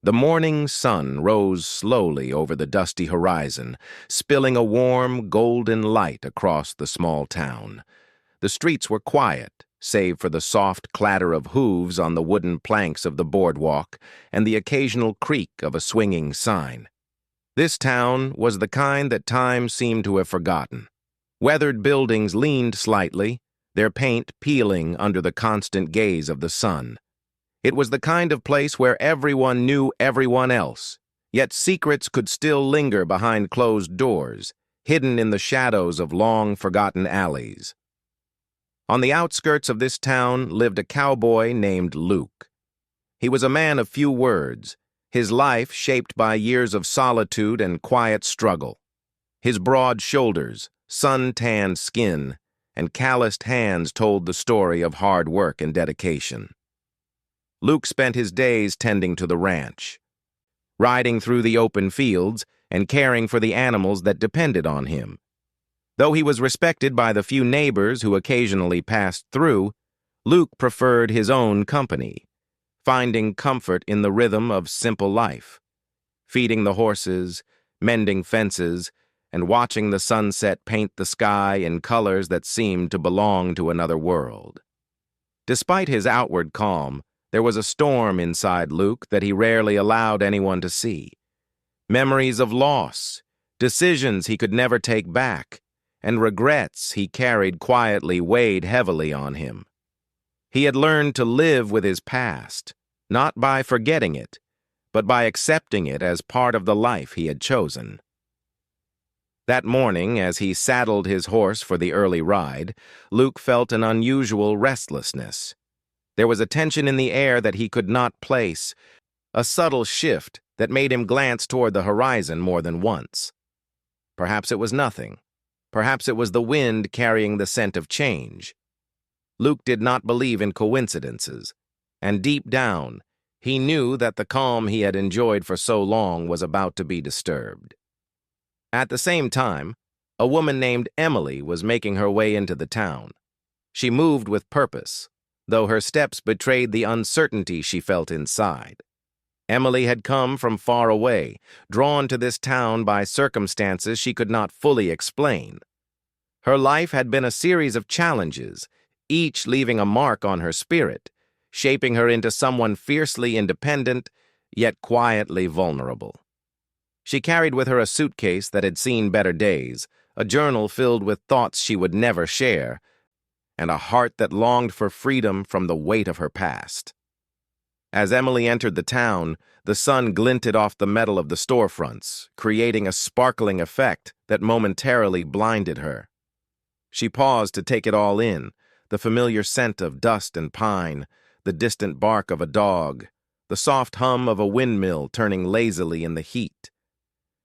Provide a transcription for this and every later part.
The morning sun rose slowly over the dusty horizon, spilling a warm, golden light across the small town. The streets were quiet, save for the soft clatter of hooves on the wooden planks of the boardwalk and the occasional creak of a swinging sign. This town was the kind that time seemed to have forgotten. Weathered buildings leaned slightly, their paint peeling under the constant gaze of the sun. It was the kind of place where everyone knew everyone else, yet secrets could still linger behind closed doors, hidden in the shadows of long-forgotten alleys. On the outskirts of this town lived a cowboy named Luke. He was a man of few words, his life shaped by years of solitude and quiet struggle. His broad shoulders, sun-tanned skin, and calloused hands told the story of hard work and dedication. Luke spent his days tending to the ranch, riding through the open fields and caring for the animals that depended on him. Though he was respected by the few neighbors who occasionally passed through, Luke preferred his own company, finding comfort in the rhythm of simple life, feeding the horses, mending fences, and watching the sunset paint the sky in colors that seemed to belong to another world. Despite his outward calm, there was a storm inside Luke that he rarely allowed anyone to see. Memories of loss, decisions he could never take back, and regrets he carried quietly weighed heavily on him. He had learned to live with his past, not by forgetting it, but by accepting it as part of the life he had chosen. That morning, as he saddled his horse for the early ride, Luke felt an unusual restlessness. There was a tension in the air that he could not place, a subtle shift that made him glance toward the horizon more than once. Perhaps it was nothing. Perhaps it was the wind carrying the scent of change. Luke did not believe in coincidences, and deep down, he knew that the calm he had enjoyed for so long was about to be disturbed. At the same time, a woman named Emily was making her way into the town. She moved with purpose, though her steps betrayed the uncertainty she felt inside. Emily had come from far away, drawn to this town by circumstances she could not fully explain. Her life had been a series of challenges, each leaving a mark on her spirit, shaping her into someone fiercely independent, yet quietly vulnerable. She carried with her a suitcase that had seen better days, a journal filled with thoughts she would never share, and a heart that longed for freedom from the weight of her past. As Emily entered the town, the sun glinted off the metal of the storefronts, creating a sparkling effect that momentarily blinded her. She paused to take it all in, the familiar scent of dust and pine, the distant bark of a dog, the soft hum of a windmill turning lazily in the heat.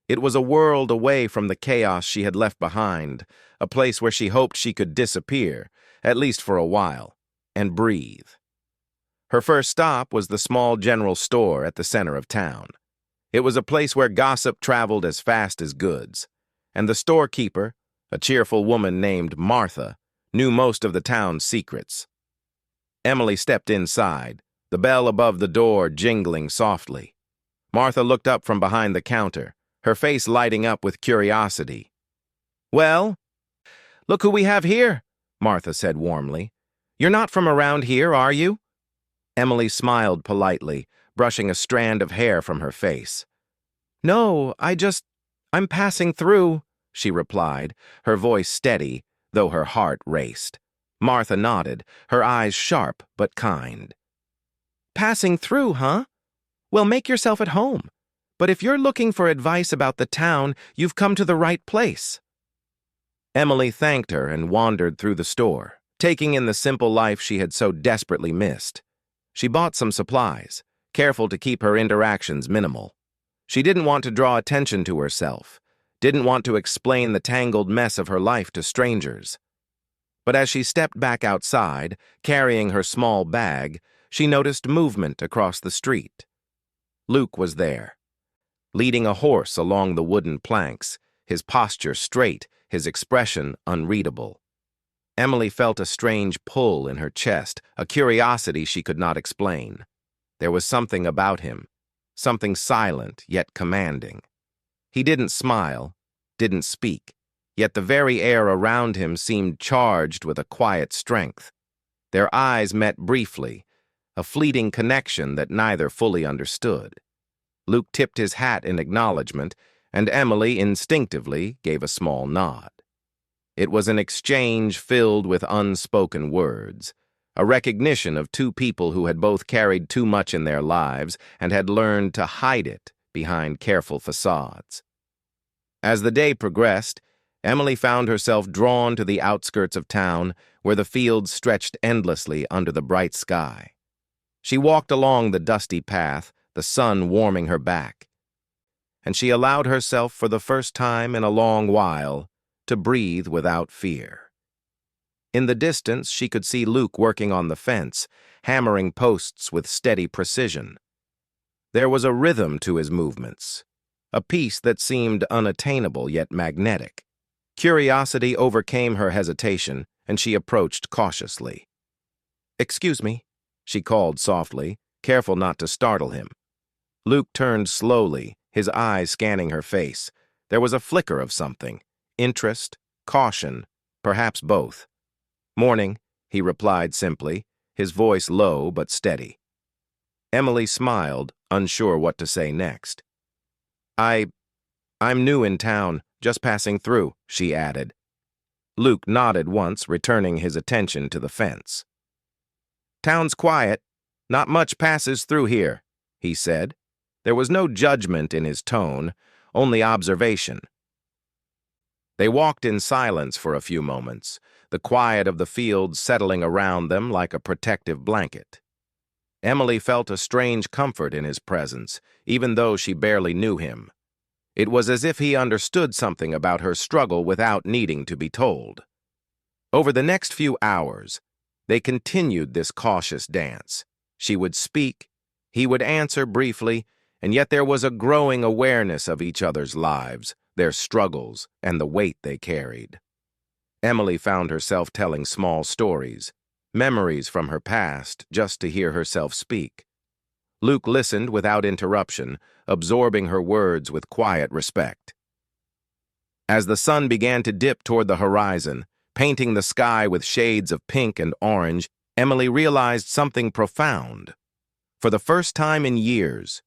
It was a world away from the chaos she had left behind, a place where she hoped she could disappear, at least for a while, and breathe. Her first stop was the small general store at the center of town. It was a place where gossip traveled as fast as goods, and the storekeeper, a cheerful woman named Martha, knew most of the town's secrets. Emily stepped inside, the bell above the door jingling softly. Martha looked up from behind the counter, her face lighting up with curiosity. "Well, look who we have here," Martha said warmly. "You're not from around here, are you?" Emily smiled politely, brushing a strand of hair from her face. "No, I'm passing through," she replied, her voice steady, though her heart raced. Martha nodded, her eyes sharp but kind. "Passing through, huh? Well, make yourself at home. But if you're looking for advice about the town, you've come to the right place." Emily thanked her and wandered through the store, taking in the simple life she had so desperately missed. She bought some supplies, careful to keep her interactions minimal. She didn't want to draw attention to herself, didn't want to explain the tangled mess of her life to strangers. But as she stepped back outside, carrying her small bag, she noticed movement across the street. Luke was there, leading a horse along the wooden planks, his posture straight, his expression unreadable. Emily felt a strange pull in her chest, a curiosity she could not explain. There was something about him, something silent yet commanding. He didn't smile, didn't speak, yet the very air around him seemed charged with a quiet strength. Their eyes met briefly, a fleeting connection that neither fully understood. Luke tipped his hat in acknowledgement, and Emily instinctively gave a small nod. It was an exchange filled with unspoken words, a recognition of two people who had both carried too much in their lives and had learned to hide it behind careful facades. As the day progressed, Emily found herself drawn to the outskirts of town, where the fields stretched endlessly under the bright sky. She walked along the dusty path, the sun warming her back, and she allowed herself for the first time in a long while to breathe without fear. In the distance, she could see Luke working on the fence, hammering posts with steady precision. There was a rhythm to his movements, a peace that seemed unattainable yet magnetic. Curiosity overcame her hesitation, and she approached cautiously. "Excuse me," she called softly, careful not to startle him. Luke turned slowly, his eyes scanning her face. There was a flicker of something, interest, caution, perhaps both. "Morning," he replied simply, his voice low but steady. Emily smiled, unsure what to say next. I'm new in town, just passing through," she added. Luke nodded once, returning his attention to the fence. "Town's quiet. Not much passes through here," he said. There was no judgment in his tone, only observation. They walked in silence for a few moments, the quiet of the fields settling around them like a protective blanket. Emily felt a strange comfort in his presence, even though she barely knew him. It was as if he understood something about her struggle without needing to be told. Over the next few hours, they continued this cautious dance. She would speak, he would answer briefly, and yet there was a growing awareness of each other's lives, their struggles, and the weight they carried. Emily found herself telling small stories, memories from her past, just to hear herself speak. Luke listened without interruption, absorbing her words with quiet respect. As the sun began to dip toward the horizon, painting the sky with shades of pink and orange, Emily realized something profound. For the first time in years,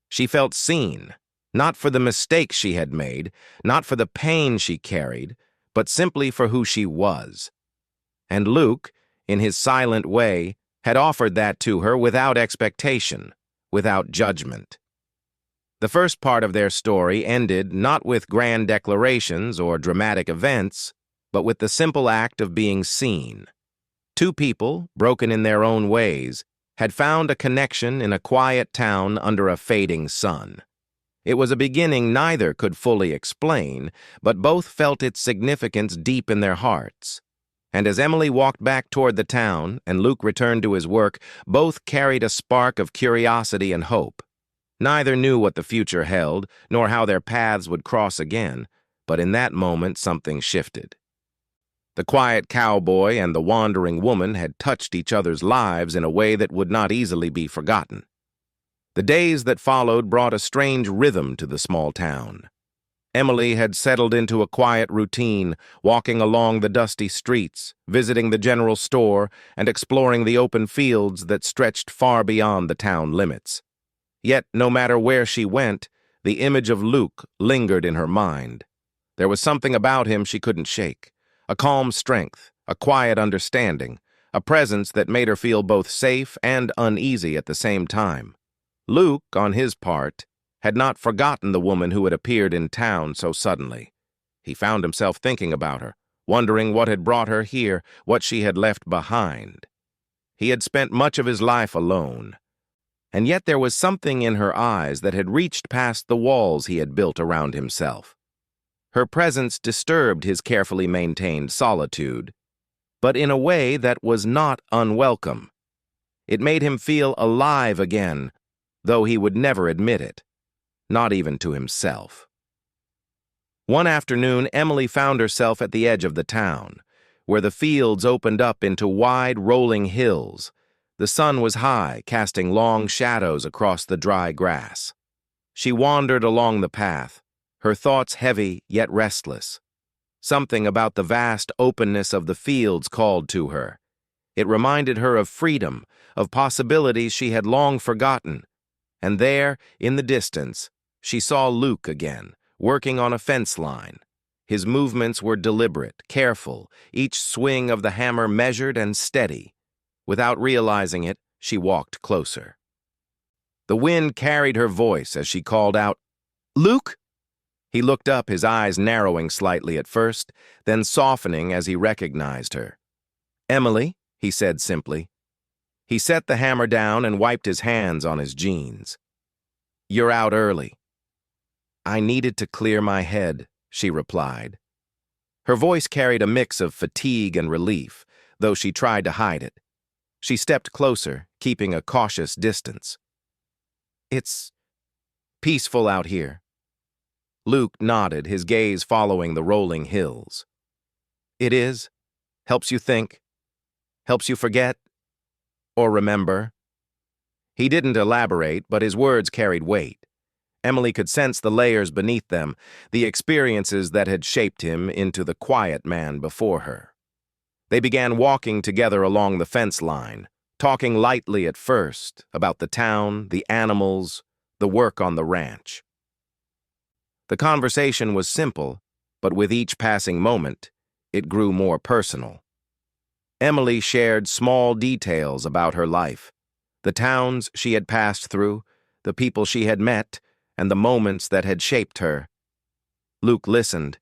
she felt seen, not for the mistakes she had made, not for the pain she carried, but simply for who she was. And Luke, in his silent way, had offered that to her without expectation, without judgment. The first part of their story ended not with grand declarations or dramatic events, but with the simple act of being seen. Two people, broken in their own ways, had found a connection in a quiet town under a fading sun. It was a beginning neither could fully explain, but both felt its significance deep in their hearts. And as Emily walked back toward the town and Luke returned to his work, both carried a spark of curiosity and hope. Neither knew what the future held, nor how their paths would cross again, but in that moment something shifted. The quiet cowboy and the wandering woman had touched each other's lives in a way that would not easily be forgotten. The days that followed brought a strange rhythm to the small town. Emily had settled into a quiet routine, walking along the dusty streets, visiting the general store, and exploring the open fields that stretched far beyond the town limits. Yet, no matter where she went, the image of Luke lingered in her mind. There was something about him she couldn't shake, a calm strength, a quiet understanding, a presence that made her feel both safe and uneasy at the same time. Luke, on his part, had not forgotten the woman who had appeared in town so suddenly. He found himself thinking about her, wondering what had brought her here, what she had left behind. He had spent much of his life alone, and yet there was something in her eyes that had reached past the walls he had built around himself. Her presence disturbed his carefully maintained solitude, but in a way that was not unwelcome. It made him feel alive again, though he would never admit it. Not even to himself. One afternoon, Emily found herself at the edge of the town, where the fields opened up into wide, rolling hills. The sun was high, casting long shadows across the dry grass. She wandered along the path, her thoughts heavy yet restless. Something about the vast openness of the fields called to her. It reminded her of freedom, of possibilities she had long forgotten. And there, in the distance, she saw Luke again, working on a fence line. His movements were deliberate, careful, each swing of the hammer measured and steady. Without realizing it, she walked closer. The wind carried her voice as she called out, "Luke?" He looked up, his eyes narrowing slightly at first, then softening as he recognized her. "Emily," he said simply. He set the hammer down and wiped his hands on his jeans. "You're out early." "I needed to clear my head," she replied. Her voice carried a mix of fatigue and relief, though she tried to hide it. She stepped closer, keeping a cautious distance. "It's peaceful out here." Luke nodded, his gaze following the rolling hills. "It is? Helps you think? Helps you forget? Or remember?" He didn't elaborate, but his words carried weight. Emily could sense the layers beneath them, the experiences that had shaped him into the quiet man before her. They began walking together along the fence line, talking lightly at first about the town, the animals, the work on the ranch. The conversation was simple, but with each passing moment, it grew more personal. Emily shared small details about her life, the towns she had passed through, the people she had met, and the moments that had shaped her. Luke listened,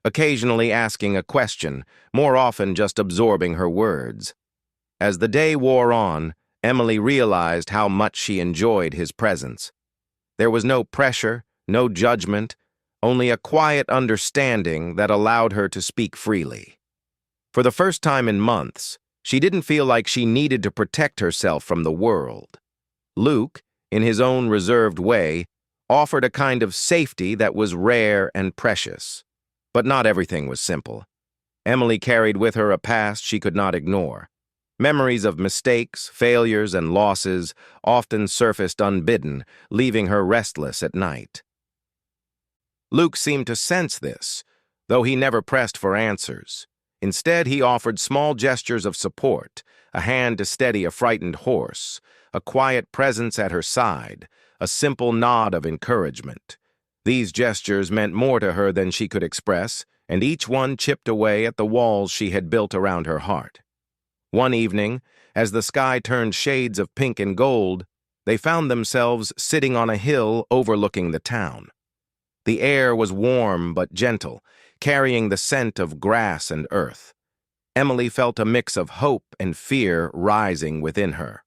occasionally asking a question, more often just absorbing her words. As the day wore on, Emily realized how much she enjoyed his presence. There was no pressure, no judgment, only a quiet understanding that allowed her to speak freely. For the first time in months, she didn't feel like she needed to protect herself from the world. Luke, in his own reserved way, offered a kind of safety that was rare and precious. But not everything was simple. Emily carried with her a past she could not ignore. Memories of mistakes, failures, and losses often surfaced unbidden, leaving her restless at night. Luke seemed to sense this, though he never pressed for answers. Instead, he offered small gestures of support, a hand to steady a frightened horse, a quiet presence at her side, a simple nod of encouragement. These gestures meant more to her than she could express, and each one chipped away at the walls she had built around her heart. One evening, as the sky turned shades of pink and gold, they found themselves sitting on a hill overlooking the town. The air was warm but gentle, carrying the scent of grass and earth. Emily felt a mix of hope and fear rising within her.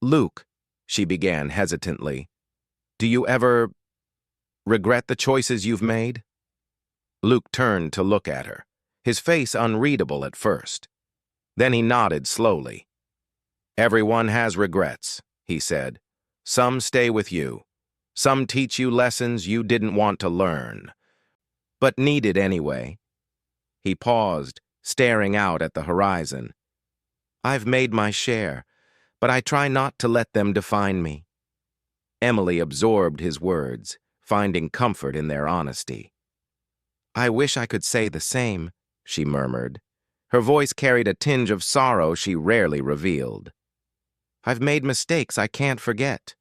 "Luke," she began hesitantly, "do you ever regret the choices you've made?" Luke turned to look at her, his face unreadable at first. Then he nodded slowly. "Everyone has regrets," he said. "Some stay with you. Some teach you lessons you didn't want to learn, but needed anyway." He paused, staring out at the horizon. "I've made my share, but I try not to let them define me." Emily absorbed his words, finding comfort in their honesty. "I wish I could say the same," she murmured. Her voice carried a tinge of sorrow she rarely revealed. "I've made mistakes I can't forget.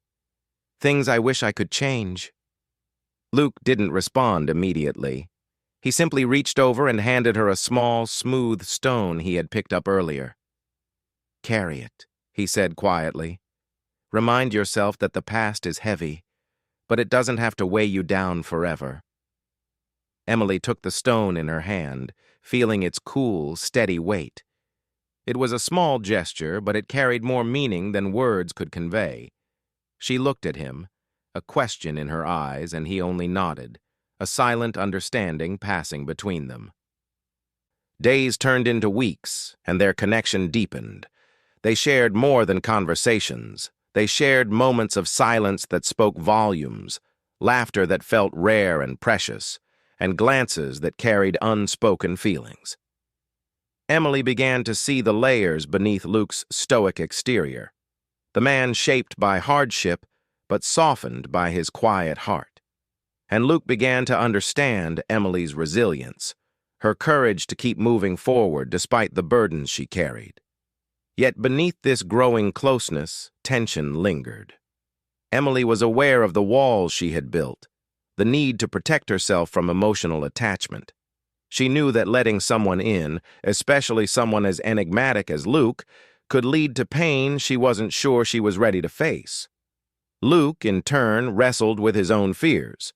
Things I wish I could change." Luke didn't respond immediately. He simply reached over and handed her a small, smooth stone he had picked up earlier. "Carry it," he said quietly. "Remind yourself that the past is heavy, but it doesn't have to weigh you down forever." Emily took the stone in her hand, feeling its cool, steady weight. It was a small gesture, but it carried more meaning than words could convey. She looked at him, a question in her eyes, and he only nodded, a silent understanding passing between them. Days turned into weeks, and their connection deepened. They shared more than conversations. They shared moments of silence that spoke volumes, laughter that felt rare and precious, and glances that carried unspoken feelings. Emily began to see the layers beneath Luke's stoic exterior. The man shaped by hardship, but softened by his quiet heart. And Luke began to understand Emily's resilience, her courage to keep moving forward despite the burdens she carried. Yet beneath this growing closeness, tension lingered. Emily was aware of the walls she had built, the need to protect herself from emotional attachment. She knew that letting someone in, especially someone as enigmatic as Luke, could lead to pain she wasn't sure she was ready to face. Luke, in turn, wrestled with his own fears.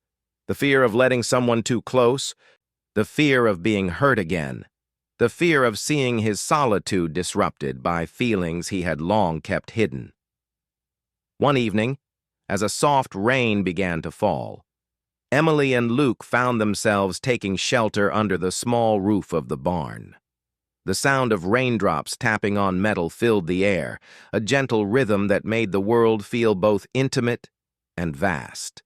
The fear of letting someone too close, the fear of being hurt again, the fear of seeing his solitude disrupted by feelings he had long kept hidden. One evening, as a soft rain began to fall, Emily and Luke found themselves taking shelter under the small roof of the barn. The sound of raindrops tapping on metal filled the air, a gentle rhythm that made the world feel both intimate and vast.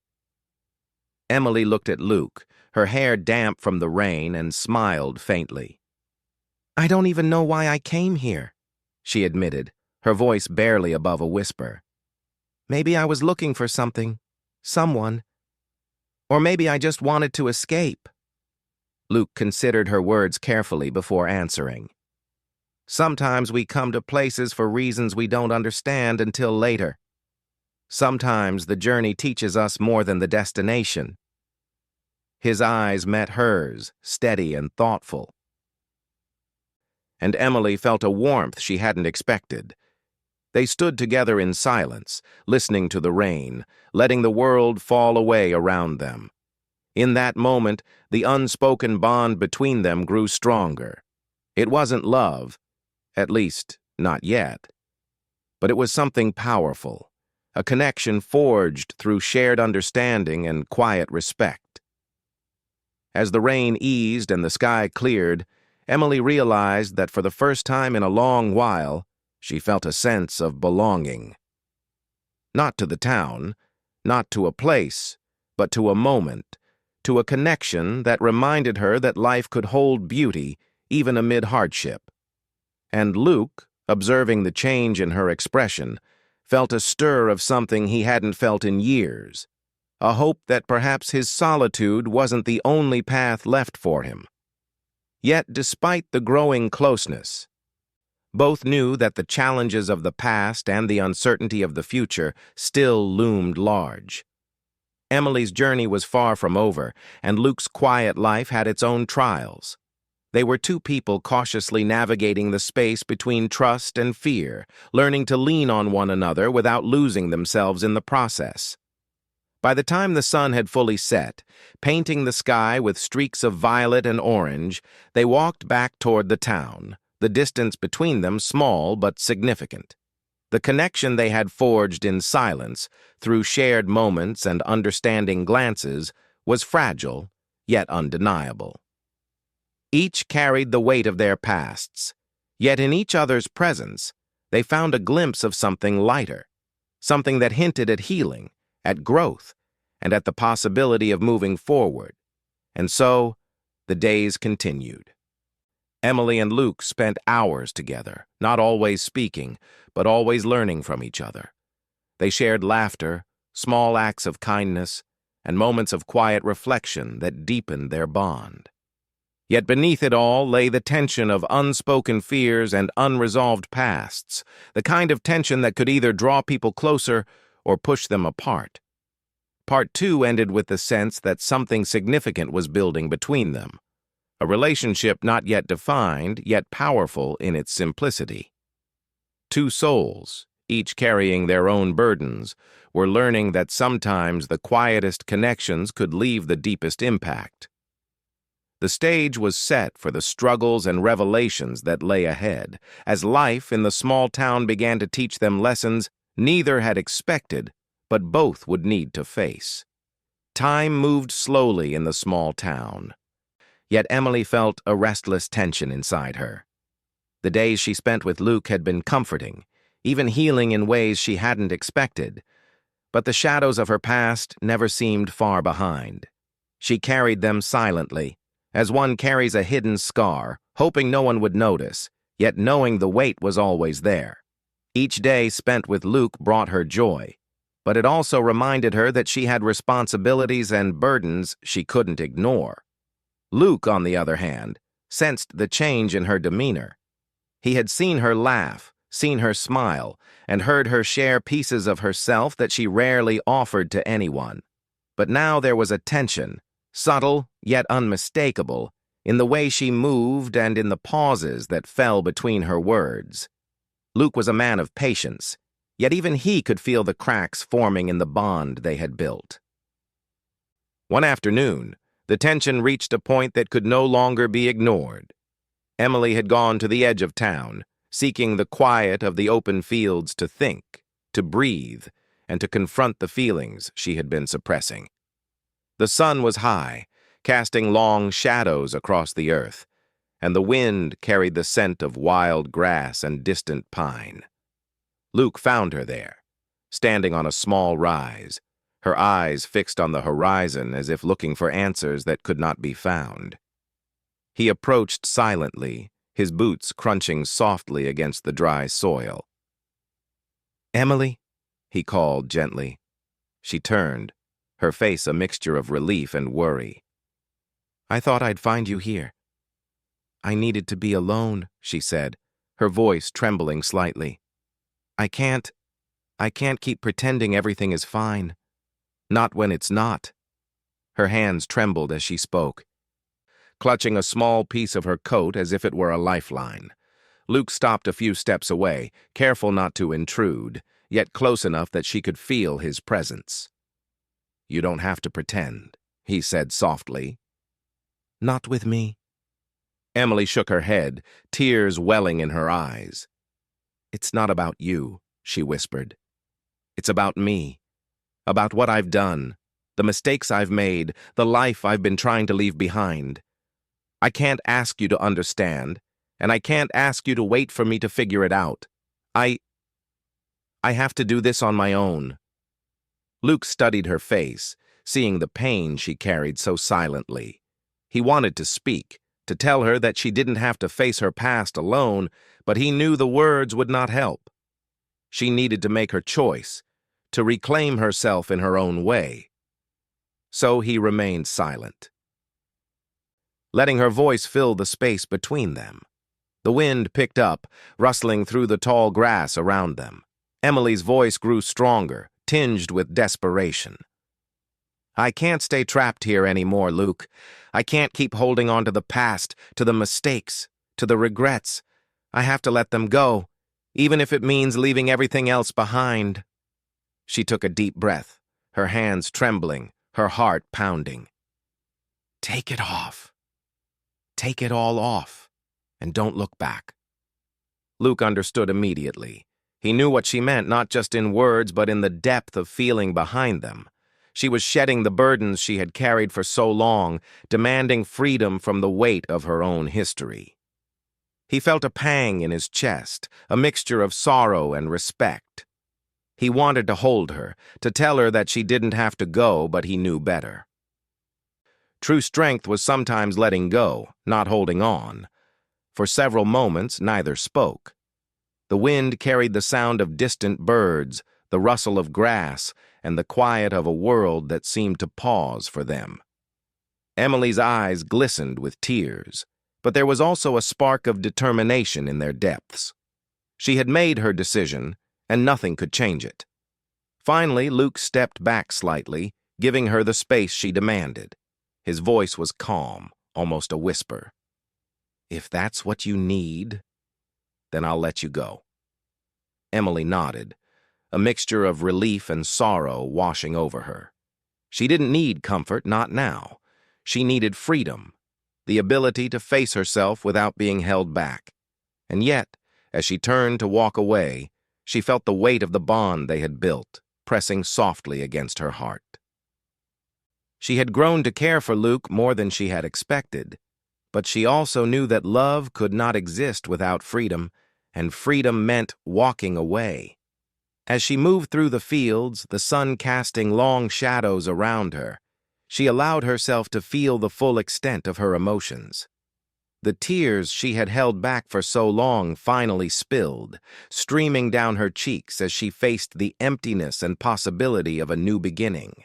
Emily looked at Luke, her hair damp from the rain, and smiled faintly. "I don't even know why I came here," she admitted, her voice barely above a whisper. "Maybe I was looking for something, someone. Or maybe I just wanted to escape." Luke considered her words carefully before answering. "Sometimes we come to places for reasons we don't understand until later. Sometimes the journey teaches us more than the destination." His eyes met hers, steady and thoughtful. And Emily felt a warmth she hadn't expected. They stood together in silence, listening to the rain, letting the world fall away around them. In that moment, the unspoken bond between them grew stronger. It wasn't love, at least not yet. But it was something powerful, a connection forged through shared understanding and quiet respect. As the rain eased and the sky cleared, Emily realized that for the first time in a long while, she felt a sense of belonging. Not to the town, not to a place, but to a moment, to a connection that reminded her that life could hold beauty even amid hardship. And Luke, observing the change in her expression, felt a stir of something he hadn't felt in years, a hope that perhaps his solitude wasn't the only path left for him. Yet, despite the growing closeness, both knew that the challenges of the past and the uncertainty of the future still loomed large. Emily's journey was far from over, and Luke's quiet life had its own trials. They were two people cautiously navigating the space between trust and fear, learning to lean on one another without losing themselves in the process. By the time the sun had fully set, painting the sky with streaks of violet and orange, they walked back toward the town, the distance between them small but significant. The connection they had forged in silence, through shared moments and understanding glances, was fragile, yet undeniable. Each carried the weight of their pasts, yet in each other's presence, they found a glimpse of something lighter, something that hinted at healing, at growth, and at the possibility of moving forward. And so, the days continued. Emily and Luke spent hours together, not always speaking, but always learning from each other. They shared laughter, small acts of kindness, and moments of quiet reflection that deepened their bond. Yet beneath it all lay the tension of unspoken fears and unresolved pasts, the kind of tension that could either draw people closer or push them apart. Part 2 ended with the sense that something significant was building between them. A relationship not yet defined, yet powerful in its simplicity. Two souls, each carrying their own burdens, were learning that sometimes the quietest connections could leave the deepest impact. The stage was set for the struggles and revelations that lay ahead, as life in the small town began to teach them lessons neither had expected, but both would need to face. Time moved slowly in the small town. Yet Emily felt a restless tension inside her. The days she spent with Luke had been comforting, even healing in ways she hadn't expected. But the shadows of her past never seemed far behind. She carried them silently, as one carries a hidden scar, hoping no one would notice, yet knowing the weight was always there. Each day spent with Luke brought her joy, but it also reminded her that she had responsibilities and burdens she couldn't ignore. Luke, on the other hand, sensed the change in her demeanor. He had seen her laugh, seen her smile, and heard her share pieces of herself that she rarely offered to anyone. But now there was a tension, subtle yet unmistakable, in the way she moved and in the pauses that fell between her words. Luke was a man of patience, yet even he could feel the cracks forming in the bond they had built. One afternoon, the tension reached a point that could no longer be ignored. Emily had gone to the edge of town, seeking the quiet of the open fields to think, to breathe, and to confront the feelings she had been suppressing. The sun was high, casting long shadows across the earth, and the wind carried the scent of wild grass and distant pine. Luke found her there, standing on a small rise, her eyes fixed on the horizon as if looking for answers that could not be found. He approached silently, his boots crunching softly against the dry soil. "Emily?" he called gently. She turned, her face a mixture of relief and worry. "I thought I'd find you here." "I needed to be alone," she said, her voice trembling slightly. I can't keep pretending everything is fine. Not when it's not." Her hands trembled as she spoke, clutching a small piece of her coat as if it were a lifeline. Luke stopped a few steps away, careful not to intrude, yet close enough that she could feel his presence. "You don't have to pretend," he said softly. "Not with me." Emily shook her head, tears welling in her eyes. "It's not about you," she whispered. "It's about me. About what I've done, the mistakes I've made, the life I've been trying to leave behind. I can't ask you to understand, and I can't ask you to wait for me to figure it out. I have to do this on my own." Luke studied her face, seeing the pain she carried so silently. He wanted to speak, to tell her that she didn't have to face her past alone, but he knew the words would not help. She needed to make her choice, to reclaim herself in her own way. So he remained silent, letting her voice fill the space between them. The wind picked up, rustling through the tall grass around them. Emily's voice grew stronger, tinged with desperation. "I can't stay trapped here anymore, Luke. I can't keep holding on to the past, to the mistakes, to the regrets. I have to let them go, even if it means leaving everything else behind." She took a deep breath, her hands trembling, her heart pounding. "Take it off. Take it all off, and don't look back." Luke understood immediately. He knew what she meant, not just in words, but in the depth of feeling behind them. She was shedding the burdens she had carried for so long, demanding freedom from the weight of her own history. He felt a pang in his chest, a mixture of sorrow and respect. He wanted to hold her, to tell her that she didn't have to go, but he knew better. True strength was sometimes letting go, not holding on. For several moments, neither spoke. The wind carried the sound of distant birds, the rustle of grass, and the quiet of a world that seemed to pause for them. Emily's eyes glistened with tears, but there was also a spark of determination in their depths. She had made her decision, and nothing could change it. Finally, Luke stepped back slightly, giving her the space she demanded. His voice was calm, almost a whisper. "If that's what you need, then I'll let you go." Emily nodded, a mixture of relief and sorrow washing over her. She didn't need comfort, not now. She needed freedom, the ability to face herself without being held back. And yet, as she turned to walk away, she felt the weight of the bond they had built, pressing softly against her heart. She had grown to care for Luke more than she had expected, but she also knew that love could not exist without freedom, and freedom meant walking away. As she moved through the fields, the sun casting long shadows around her, she allowed herself to feel the full extent of her emotions. The tears she had held back for so long finally spilled, streaming down her cheeks as she faced the emptiness and possibility of a new beginning.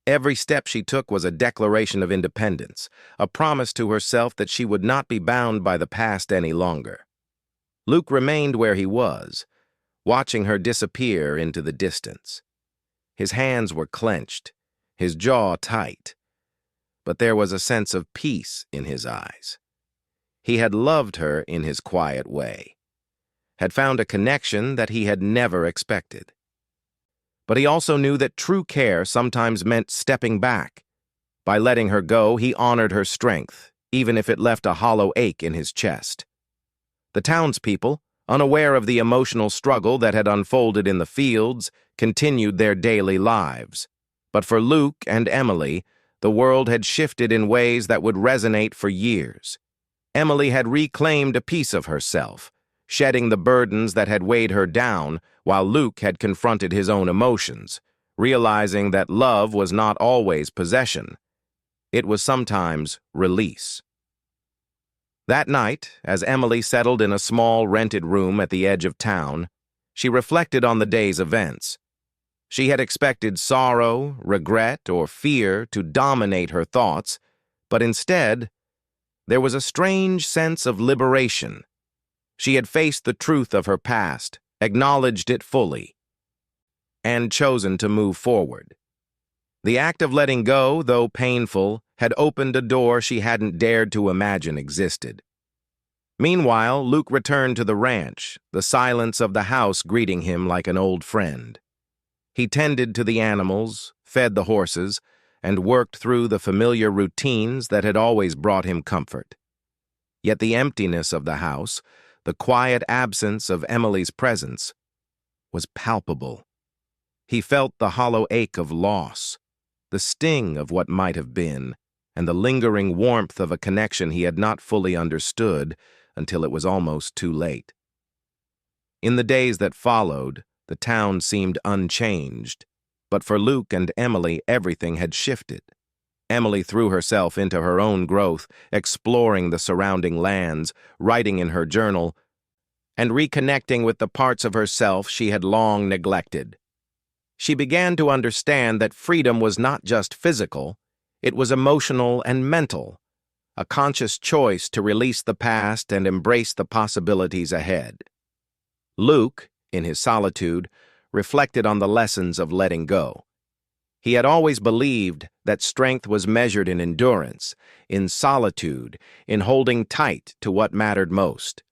Every step she took was a declaration of independence, a promise to herself that she would not be bound by the past any longer. Luke remained where he was, watching her disappear into the distance. His hands were clenched, his jaw tight, but there was a sense of peace in his eyes. He had loved her in his quiet way, had found a connection that he had never expected. But he also knew that true care sometimes meant stepping back. By letting her go, he honored her strength, even if it left a hollow ache in his chest. The townspeople, unaware of the emotional struggle that had unfolded in the fields, continued their daily lives. But for Luke and Emily, the world had shifted in ways that would resonate for years. Emily had reclaimed a piece of herself, shedding the burdens that had weighed her down, while Luke had confronted his own emotions, realizing that love was not always possession. It was sometimes release. That night, as Emily settled in a small rented room at the edge of town, she reflected on the day's events. She had expected sorrow, regret, or fear to dominate her thoughts, but instead, there was a strange sense of liberation. She had faced the truth of her past, acknowledged it fully, and chosen to move forward. The act of letting go, though painful, had opened a door she hadn't dared to imagine existed. Meanwhile, Luke returned to the ranch, the silence of the house greeting him like an old friend. He tended to the animals, fed the horses, and worked through the familiar routines that had always brought him comfort. Yet the emptiness of the house, the quiet absence of Emily's presence, was palpable. He felt the hollow ache of loss, the sting of what might have been, and the lingering warmth of a connection he had not fully understood until it was almost too late. In the days that followed, the town seemed unchanged, but for Luke and Emily, everything had shifted. Emily threw herself into her own growth, exploring the surrounding lands, writing in her journal, and reconnecting with the parts of herself she had long neglected. She began to understand that freedom was not just physical, it was emotional and mental, a conscious choice to release the past and embrace the possibilities ahead. Luke, in his solitude, reflected on the lessons of letting go. He had always believed that strength was measured in endurance, in solitude, in holding tight to what mattered most.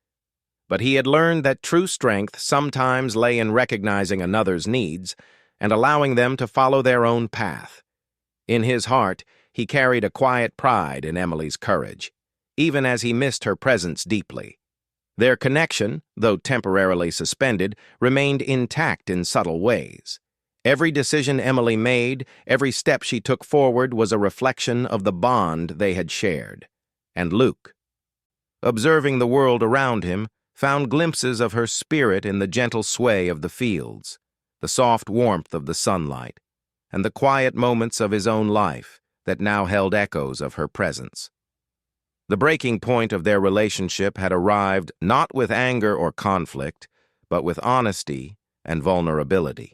But he had learned that true strength sometimes lay in recognizing another's needs and allowing them to follow their own path. In his heart, he carried a quiet pride in Emily's courage, even as he missed her presence deeply. Their connection, though temporarily suspended, remained intact in subtle ways. Every decision Emily made, every step she took forward was a reflection of the bond they had shared. And Luke, observing the world around him, found glimpses of her spirit in the gentle sway of the fields, the soft warmth of the sunlight, and the quiet moments of his own life that now held echoes of her presence. The breaking point of their relationship had arrived not with anger or conflict, but with honesty and vulnerability.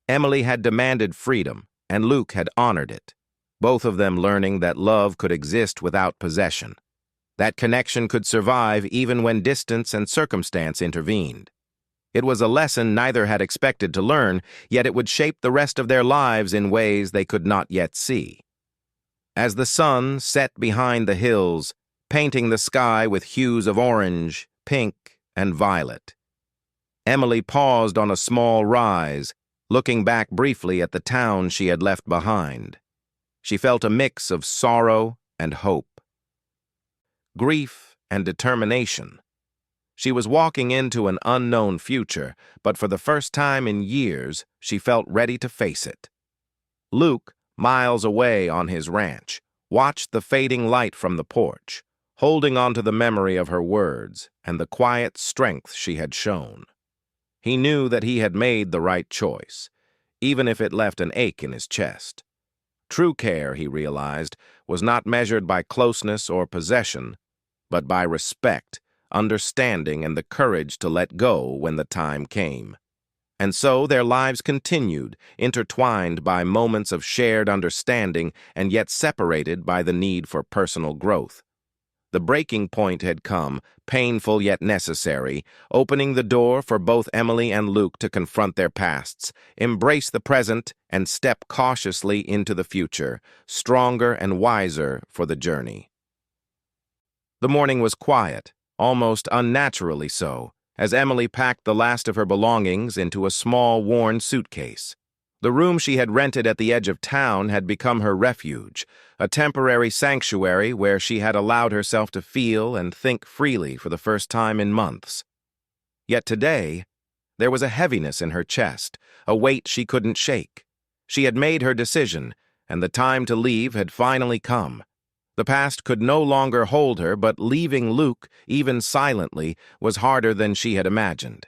Emily had demanded freedom, and Luke had honored it, both of them learning that love could exist without possession. That connection could survive even when distance and circumstance intervened. It was a lesson neither had expected to learn, yet it would shape the rest of their lives in ways they could not yet see. As the sun set behind the hills, painting the sky with hues of orange, pink, and violet, Emily paused on a small rise, looking back briefly at the town she had left behind. She felt a mix of sorrow and hope, grief and determination. She was walking into an unknown future, but for the first time in years, she felt ready to face it. Luke, miles away on his ranch, watched the fading light from the porch, holding on to the memory of her words and the quiet strength she had shown. He knew that he had made the right choice, even if it left an ache in his chest. True care, he realized, was not measured by closeness or possession, but by respect, understanding, and the courage to let go when the time came. And so their lives continued, intertwined by moments of shared understanding and yet separated by the need for personal growth. The breaking point had come, painful yet necessary, opening the door for both Emily and Luke to confront their pasts, embrace the present, and step cautiously into the future, stronger and wiser for the journey. The morning was quiet, almost unnaturally so, as Emily packed the last of her belongings into a small, worn suitcase. The room she had rented at the edge of town had become her refuge, a temporary sanctuary where she had allowed herself to feel and think freely for the first time in months. Yet today, there was a heaviness in her chest, a weight she couldn't shake. She had made her decision, and the time to leave had finally come. The past could no longer hold her, but leaving Luke, even silently, was harder than she had imagined.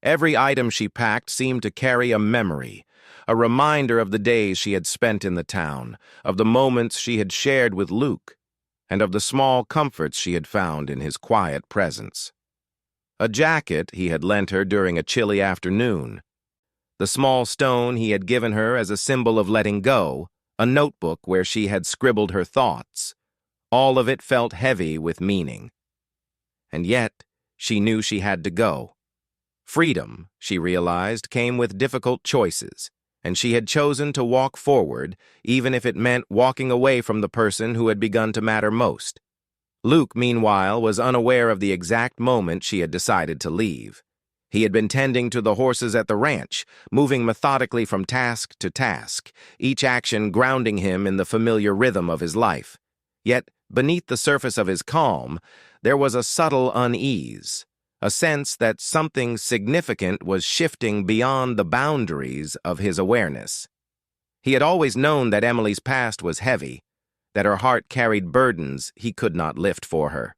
Every item she packed seemed to carry a memory, a reminder of the days she had spent in the town, of the moments she had shared with Luke, and of the small comforts she had found in his quiet presence. A jacket he had lent her during a chilly afternoon, the small stone he had given her as a symbol of letting go, a notebook where she had scribbled her thoughts. All of it felt heavy with meaning. And yet, she knew she had to go. Freedom, she realized, came with difficult choices, and she had chosen to walk forward, even if it meant walking away from the person who had begun to matter most. Luke, meanwhile, was unaware of the exact moment she had decided to leave. He had been tending to the horses at the ranch, moving methodically from task to task, each action grounding him in the familiar rhythm of his life. Yet, beneath the surface of his calm, there was a subtle unease, a sense that something significant was shifting beyond the boundaries of his awareness. He had always known that Emily's past was heavy, that her heart carried burdens he could not lift for her.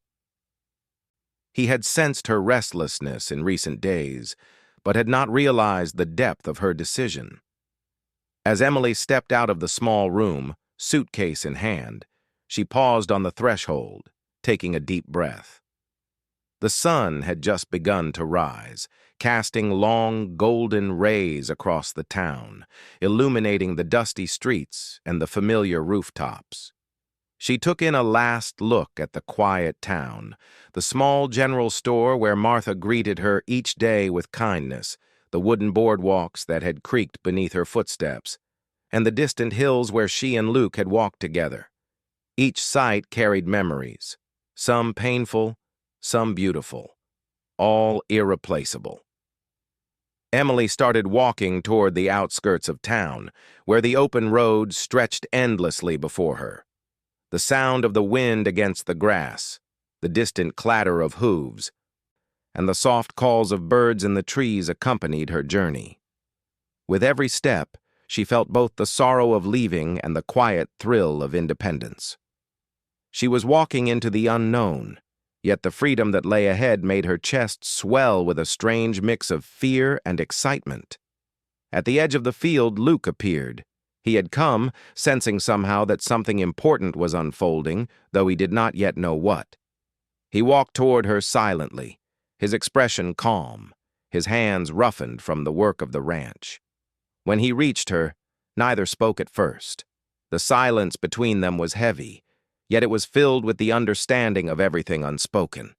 He had sensed her restlessness in recent days, but had not realized the depth of her decision. As Emily stepped out of the small room, suitcase in hand, she paused on the threshold, taking a deep breath. The sun had just begun to rise, casting long, golden rays across the town, illuminating the dusty streets and the familiar rooftops. She took in a last look at the quiet town, the small general store where Martha greeted her each day with kindness, the wooden boardwalks that had creaked beneath her footsteps, and the distant hills where she and Luke had walked together. Each sight carried memories, some painful, some beautiful, all irreplaceable. Emily started walking toward the outskirts of town, where the open road stretched endlessly before her. The sound of the wind against the grass, the distant clatter of hooves, and the soft calls of birds in the trees accompanied her journey. With every step, she felt both the sorrow of leaving and the quiet thrill of independence. She was walking into the unknown, yet the freedom that lay ahead made her chest swell with a strange mix of fear and excitement. At the edge of the field, Luke appeared. He had come, sensing somehow that something important was unfolding, though he did not yet know what. He walked toward her silently, his expression calm, his hands roughened from the work of the ranch. When he reached her, neither spoke at first. The silence between them was heavy, yet it was filled with the understanding of everything unspoken.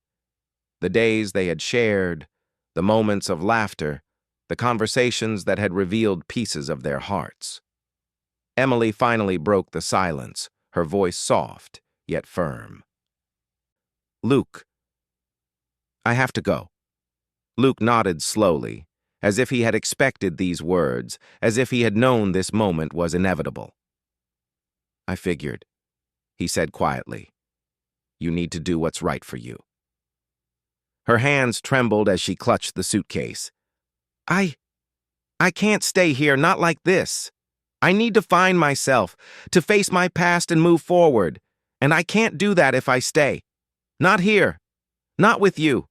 The days they had shared, the moments of laughter, the conversations that had revealed pieces of their hearts. Emily finally broke the silence, her voice soft, yet firm. "Luke, I have to go." Luke nodded slowly, as if he had expected these words, as if he had known this moment was inevitable. "I figured," he said quietly. "You need to do what's right for you." Her hands trembled as she clutched the suitcase. I can't stay here, not like this. I need to find myself, to face my past and move forward. And I can't do that if I stay. Not here. Not with you."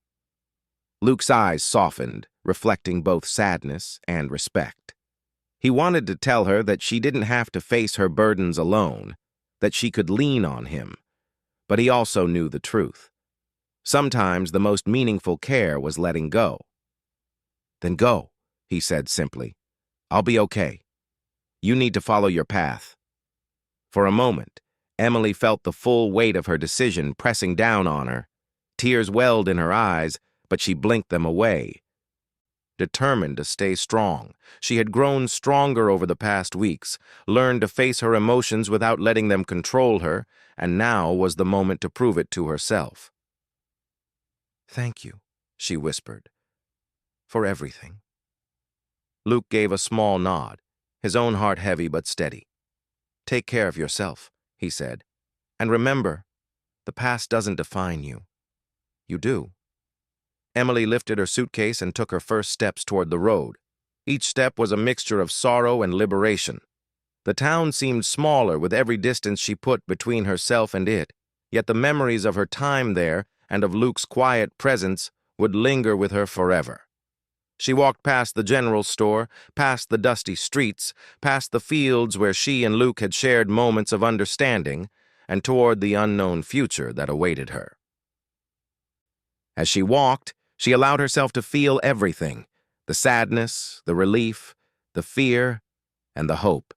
Luke's eyes softened, reflecting both sadness and respect. He wanted to tell her that she didn't have to face her burdens alone, that she could lean on him. But he also knew the truth. Sometimes the most meaningful care was letting go. "Then go," he said simply. "I'll be okay. You need to follow your path." For a moment, Emily felt the full weight of her decision pressing down on her. Tears welled in her eyes, but she blinked them away. Determined to stay strong, she had grown stronger over the past weeks, learned to face her emotions without letting them control her, and now was the moment to prove it to herself. "Thank you," she whispered, "for everything." Luke gave a small nod, his own heart heavy but steady. "Take care of yourself," he said, "and remember, the past doesn't define you. You do." Emily lifted her suitcase and took her first steps toward the road. Each step was a mixture of sorrow and liberation. The town seemed smaller with every distance she put between herself and it, yet the memories of her time there and of Luke's quiet presence would linger with her forever. She walked past the general store, past the dusty streets, past the fields where she and Luke had shared moments of understanding, and toward the unknown future that awaited her. As she walked, she allowed herself to feel everything: the sadness, the relief, the fear, and the hope.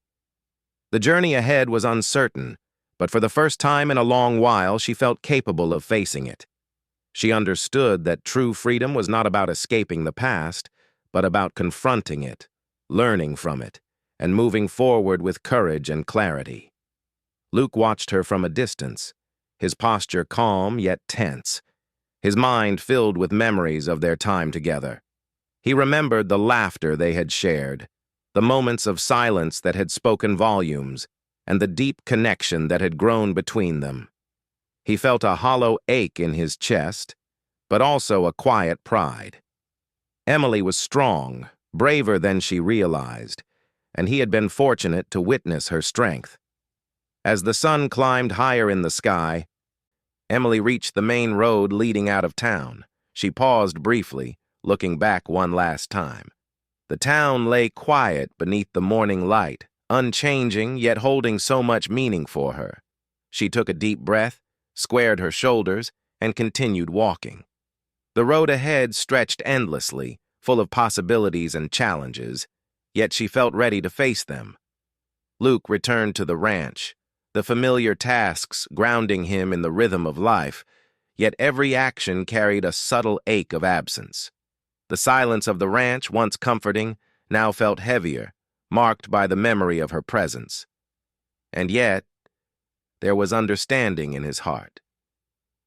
The journey ahead was uncertain, but for the first time in a long while, she felt capable of facing it. She understood that true freedom was not about escaping the past, but about confronting it, learning from it, and moving forward with courage and clarity. Luke watched her from a distance, his posture calm yet tense, his mind filled with memories of their time together. He remembered the laughter they had shared, the moments of silence that had spoken volumes, and the deep connection that had grown between them. He felt a hollow ache in his chest, but also a quiet pride. Emily was strong, braver than she realized, and he had been fortunate to witness her strength. As the sun climbed higher in the sky, Emily reached the main road leading out of town. She paused briefly, looking back one last time. The town lay quiet beneath the morning light, unchanging yet holding so much meaning for her. She took a deep breath, squared her shoulders, and continued walking. The road ahead stretched endlessly, full of possibilities and challenges, yet she felt ready to face them. Luke returned to the ranch, the familiar tasks grounding him in the rhythm of life, yet every action carried a subtle ache of absence. The silence of the ranch, once comforting, now felt heavier, marked by the memory of her presence. And yet, there was understanding in his heart.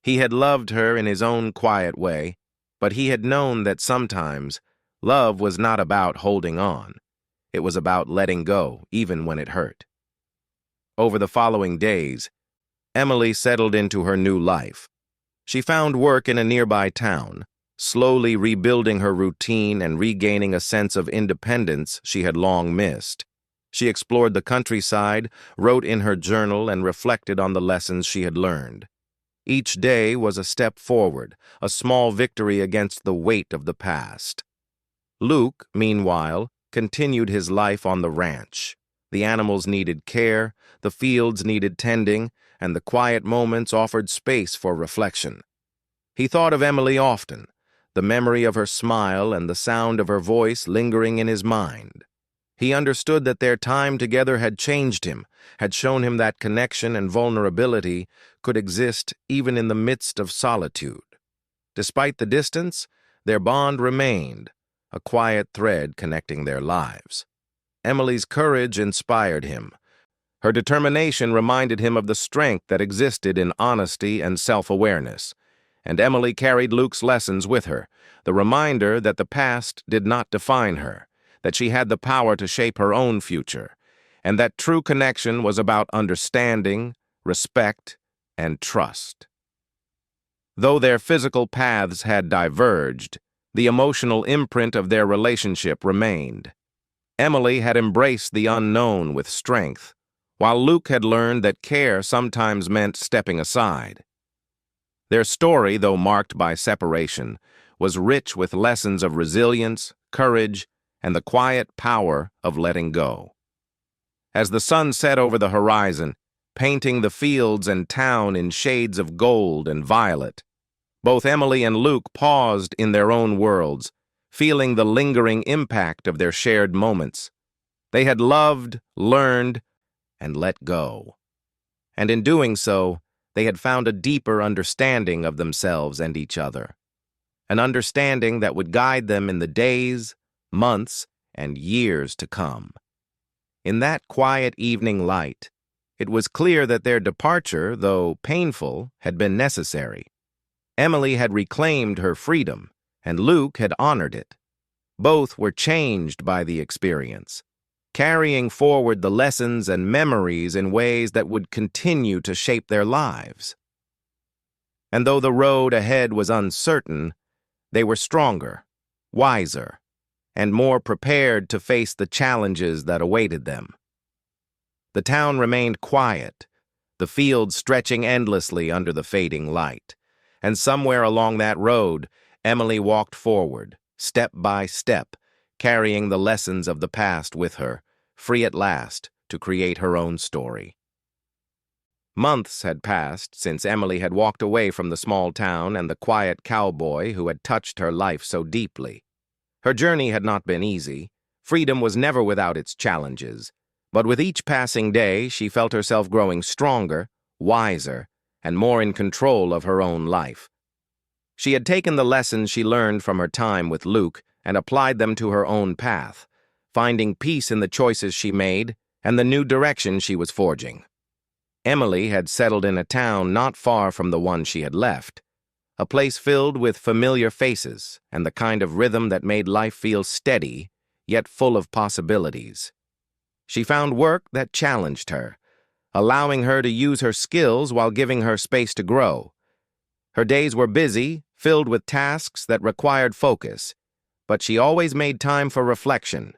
He had loved her in his own quiet way, but he had known that sometimes love was not about holding on. It was about letting go, even when it hurt. Over the following days, Emily settled into her new life. She found work in a nearby town, slowly rebuilding her routine and regaining a sense of independence she had long missed. She explored the countryside, wrote in her journal, and reflected on the lessons she had learned. Each day was a step forward, a small victory against the weight of the past. Luke, meanwhile, continued his life on the ranch. The animals needed care, the fields needed tending, and the quiet moments offered space for reflection. He thought of Emily often, the memory of her smile and the sound of her voice lingering in his mind. He understood that their time together had changed him, had shown him that connection and vulnerability could exist even in the midst of solitude. Despite the distance, their bond remained, a quiet thread connecting their lives. Emily's courage inspired him. Her determination reminded him of the strength that existed in honesty and self-awareness. And Emily carried Luke's lessons with her, the reminder that the past did not define her, that she had the power to shape her own future, and that true connection was about understanding, respect, and trust. Though their physical paths had diverged, the emotional imprint of their relationship remained. Emily had embraced the unknown with strength, while Luke had learned that care sometimes meant stepping aside. Their story, though marked by separation, was rich with lessons of resilience, courage, and the quiet power of letting go. As the sun set over the horizon, painting the fields and town in shades of gold and violet, Both Emily and Luke paused in their own worlds, feeling the lingering impact of their shared moments. They had loved, learned, and let go. And in doing so, they had found a deeper understanding of themselves and each other. An understanding that would guide them in the days, months, and years to come. In that quiet evening light, it was clear that their departure, though painful, had been necessary. Emily had reclaimed her freedom, and Luke had honored it. Both were changed by the experience, carrying forward the lessons and memories in ways that would continue to shape their lives. And though the road ahead was uncertain, they were stronger, wiser, and more prepared to face the challenges that awaited them. The town remained quiet, the fields stretching endlessly under the fading light. And somewhere along that road, Emily walked forward, step by step, carrying the lessons of the past with her, free at last to create her own story. Months had passed since Emily had walked away from the small town and the quiet cowboy who had touched her life so deeply. Her journey had not been easy. Freedom was never without its challenges. But with each passing day, she felt herself growing stronger, wiser, and more in control of her own life. She had taken the lessons she learned from her time with Luke and applied them to her own path, finding peace in the choices she made and the new direction she was forging. Emily had settled in a town not far from the one she had left, a place filled with familiar faces and the kind of rhythm that made life feel steady, yet full of possibilities. She found work that challenged her, allowing her to use her skills while giving her space to grow. Her days were busy, filled with tasks that required focus, but she always made time for reflection,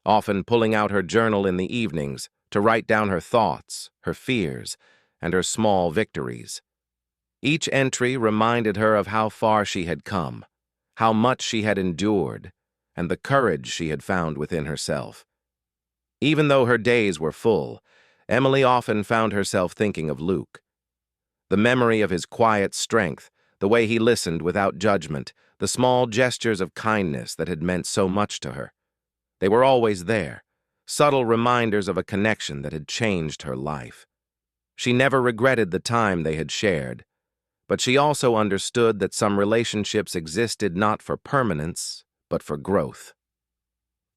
often pulling out her journal in the evenings to write down her thoughts, her fears, and her small victories. Each entry reminded her of how far she had come, how much she had endured, and the courage she had found within herself. Even though her days were full, Emily often found herself thinking of Luke. The memory of his quiet strength, the way he listened without judgment, the small gestures of kindness that had meant so much to her. They were always there, subtle reminders of a connection that had changed her life. She never regretted the time they had shared, but she also understood that some relationships existed not for permanence, but for growth.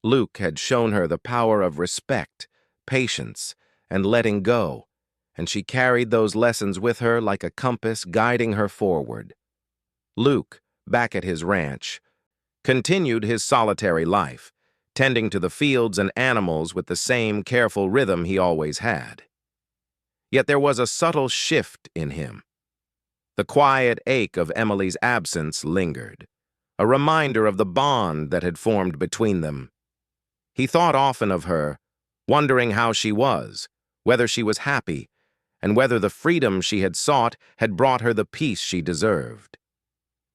Luke had shown her the power of respect, patience, and letting go, and she carried those lessons with her like a compass guiding her forward. Luke, back at his ranch, continued his solitary life, tending to the fields and animals with the same careful rhythm he always had. Yet there was a subtle shift in him. The quiet ache of Emily's absence lingered, a reminder of the bond that had formed between them. He thought often of her, wondering how she was, whether she was happy, and whether the freedom she had sought had brought her the peace she deserved.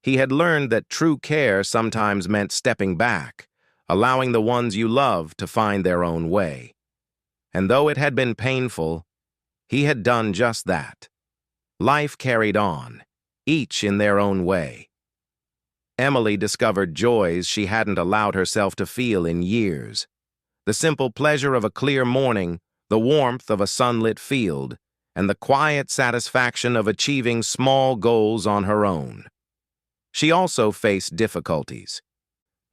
He had learned that true care sometimes meant stepping back, allowing the ones you love to find their own way. And though it had been painful, he had done just that. Life carried on, each in their own way. Emily discovered joys she hadn't allowed herself to feel in years. The simple pleasure of a clear morning, the warmth of a sunlit field, and the quiet satisfaction of achieving small goals on her own. She also faced difficulties.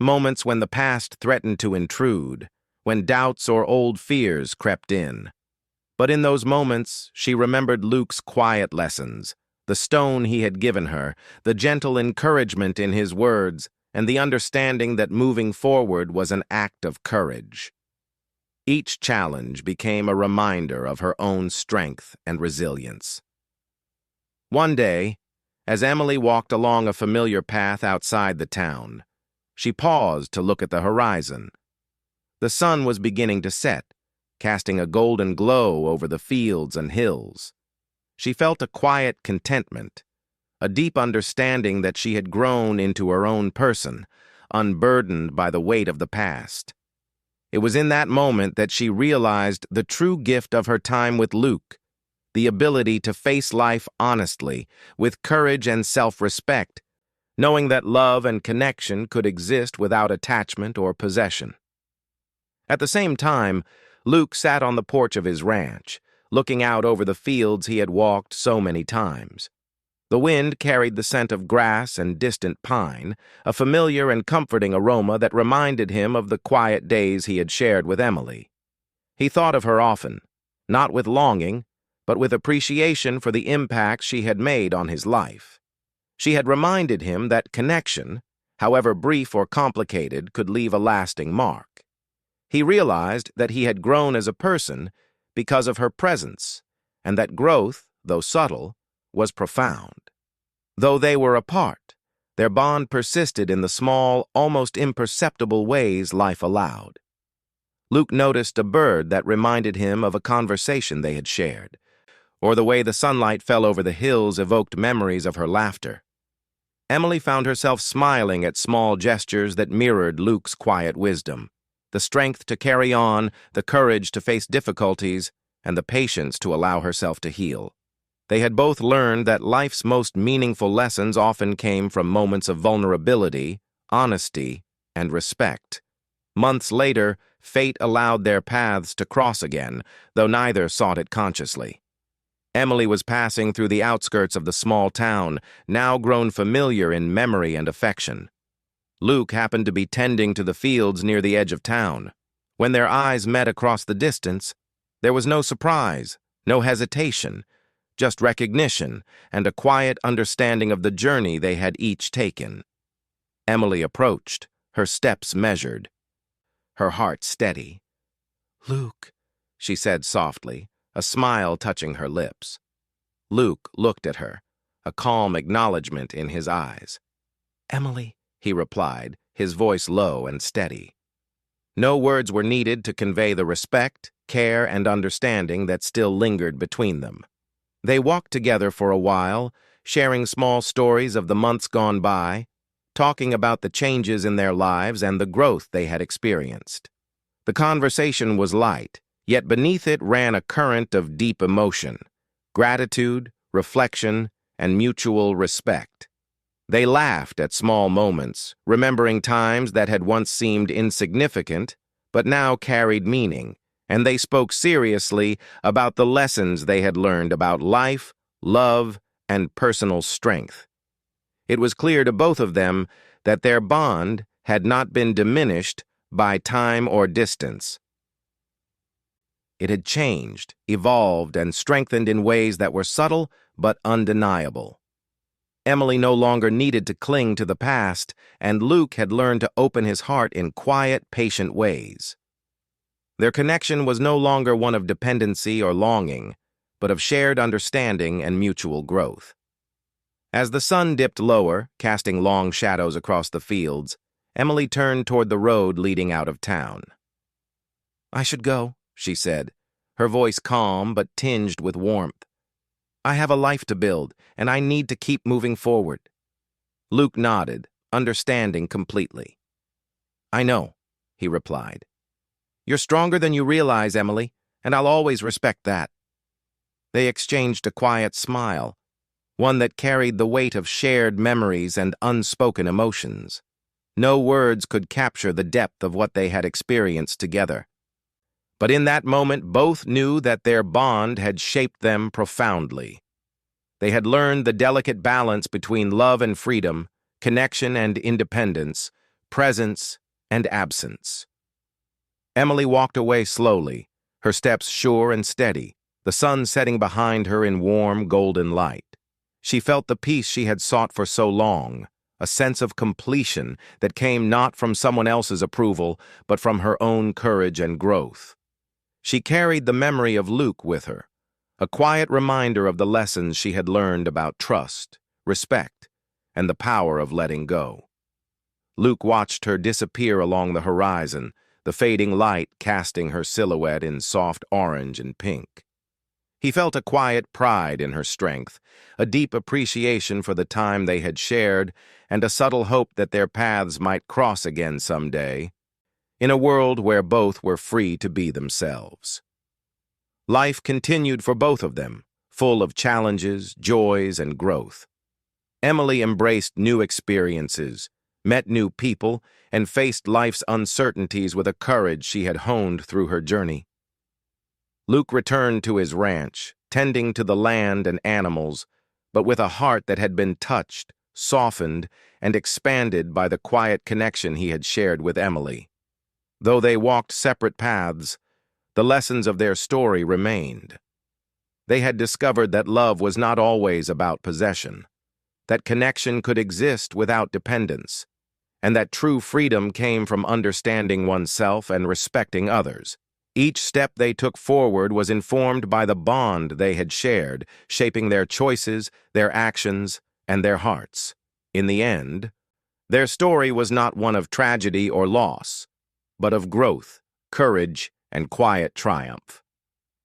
Moments when the past threatened to intrude, when doubts or old fears crept in. But in those moments, she remembered Luke's quiet lessons, the stone he had given her, the gentle encouragement in his words, and the understanding that moving forward was an act of courage. Each challenge became a reminder of her own strength and resilience. One day, as Emily walked along a familiar path outside the town, she paused to look at the horizon. The sun was beginning to set, casting a golden glow over the fields and hills. She felt a quiet contentment, a deep understanding that she had grown into her own person, unburdened by the weight of the past. It was in that moment that she realized the true gift of her time with Luke, the ability to face life honestly, with courage and self-respect, knowing that love and connection could exist without attachment or possession. At the same time, Luke sat on the porch of his ranch, looking out over the fields he had walked so many times. The wind carried the scent of grass and distant pine, a familiar and comforting aroma that reminded him of the quiet days he had shared with Emily. He thought of her often, not with longing, but with appreciation for the impact she had made on his life. She had reminded him that connection, however brief or complicated, could leave a lasting mark. He realized that he had grown as a person because of her presence, and that growth, though subtle, was profound. Though they were apart, their bond persisted in the small, almost imperceptible ways life allowed. Luke noticed a bird that reminded him of a conversation they had shared, or the way the sunlight fell over the hills evoked memories of her laughter. Emily found herself smiling at small gestures that mirrored Luke's quiet wisdom, the strength to carry on, the courage to face difficulties, and the patience to allow herself to heal. They had both learned that life's most meaningful lessons often came from moments of vulnerability, honesty, and respect. Months later, fate allowed their paths to cross again, though neither sought it consciously. Emily was passing through the outskirts of the small town, now grown familiar in memory and affection. Luke happened to be tending to the fields near the edge of town. When their eyes met across the distance, there was no surprise, no hesitation, just recognition and a quiet understanding of the journey they had each taken. Emily approached, her steps measured, her heart steady. "Luke," she said softly, a smile touching her lips. Luke looked at her, a calm acknowledgement in his eyes. "Emily," he replied, his voice low and steady. No words were needed to convey the respect, care, and understanding that still lingered between them. They walked together for a while, sharing small stories of the months gone by, talking about the changes in their lives and the growth they had experienced. The conversation was light, yet beneath it ran a current of deep emotion, gratitude, reflection, and mutual respect. They laughed at small moments, remembering times that had once seemed insignificant, but now carried meaning, and they spoke seriously about the lessons they had learned about life, love, and personal strength. It was clear to both of them that their bond had not been diminished by time or distance. It had changed, evolved, and strengthened in ways that were subtle but undeniable. Emily no longer needed to cling to the past, and Luke had learned to open his heart in quiet, patient ways. Their connection was no longer one of dependency or longing, but of shared understanding and mutual growth. As the sun dipped lower, casting long shadows across the fields, Emily turned toward the road leading out of town. "I should go," she said, her voice calm but tinged with warmth. "I have a life to build, and I need to keep moving forward." Luke nodded, understanding completely. "I know," he replied. "You're stronger than you realize, Emily, and I'll always respect that." They exchanged a quiet smile, one that carried the weight of shared memories and unspoken emotions. No words could capture the depth of what they had experienced together. But in that moment, both knew that their bond had shaped them profoundly. They had learned the delicate balance between love and freedom, connection and independence, presence and absence. Emily walked away slowly, her steps sure and steady, the sun setting behind her in warm, golden light. She felt the peace she had sought for so long, a sense of completion that came not from someone else's approval, but from her own courage and growth. She carried the memory of Luke with her, a quiet reminder of the lessons she had learned about trust, respect, and the power of letting go. Luke watched her disappear along the horizon, the fading light casting her silhouette in soft orange and pink. He felt a quiet pride in her strength, a deep appreciation for the time they had shared, and a subtle hope that their paths might cross again someday, in a world where both were free to be themselves. Life continued for both of them, full of challenges, joys, and growth. Emily embraced new experiences, met new people, and faced life's uncertainties with a courage she had honed through her journey. Luke returned to his ranch, tending to the land and animals, but with a heart that had been touched, softened, and expanded by the quiet connection he had shared with Emily. Though they walked separate paths, the lessons of their story remained. They had discovered that love was not always about possession, that connection could exist without dependence, and that true freedom came from understanding oneself and respecting others. Each step they took forward was informed by the bond they had shared, shaping their choices, their actions, and their hearts. In the end, their story was not one of tragedy or loss, but of growth, courage, and quiet triumph.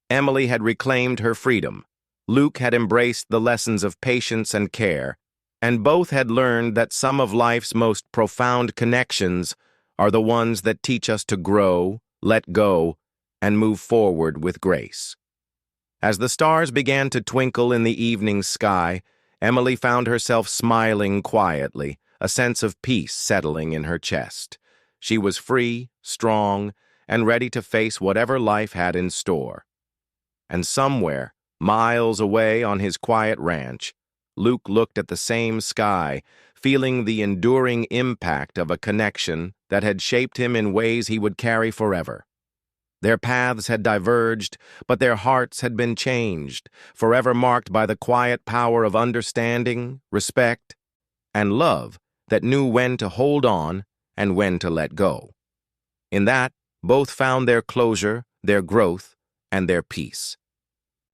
Emily had reclaimed her freedom. Luke had embraced the lessons of patience and care, and both had learned that some of life's most profound connections are the ones that teach us to grow, let go, and move forward with grace. As the stars began to twinkle in the evening sky, Emily found herself smiling quietly, a sense of peace settling in her chest. She was free, strong, and ready to face whatever life had in store. And somewhere, miles away on his quiet ranch, Luke looked at the same sky, feeling the enduring impact of a connection that had shaped him in ways he would carry forever. Their paths had diverged, but their hearts had been changed, forever marked by the quiet power of understanding, respect, and love that knew when to hold on and when to let go. In that, both found their closure, their growth, and their peace.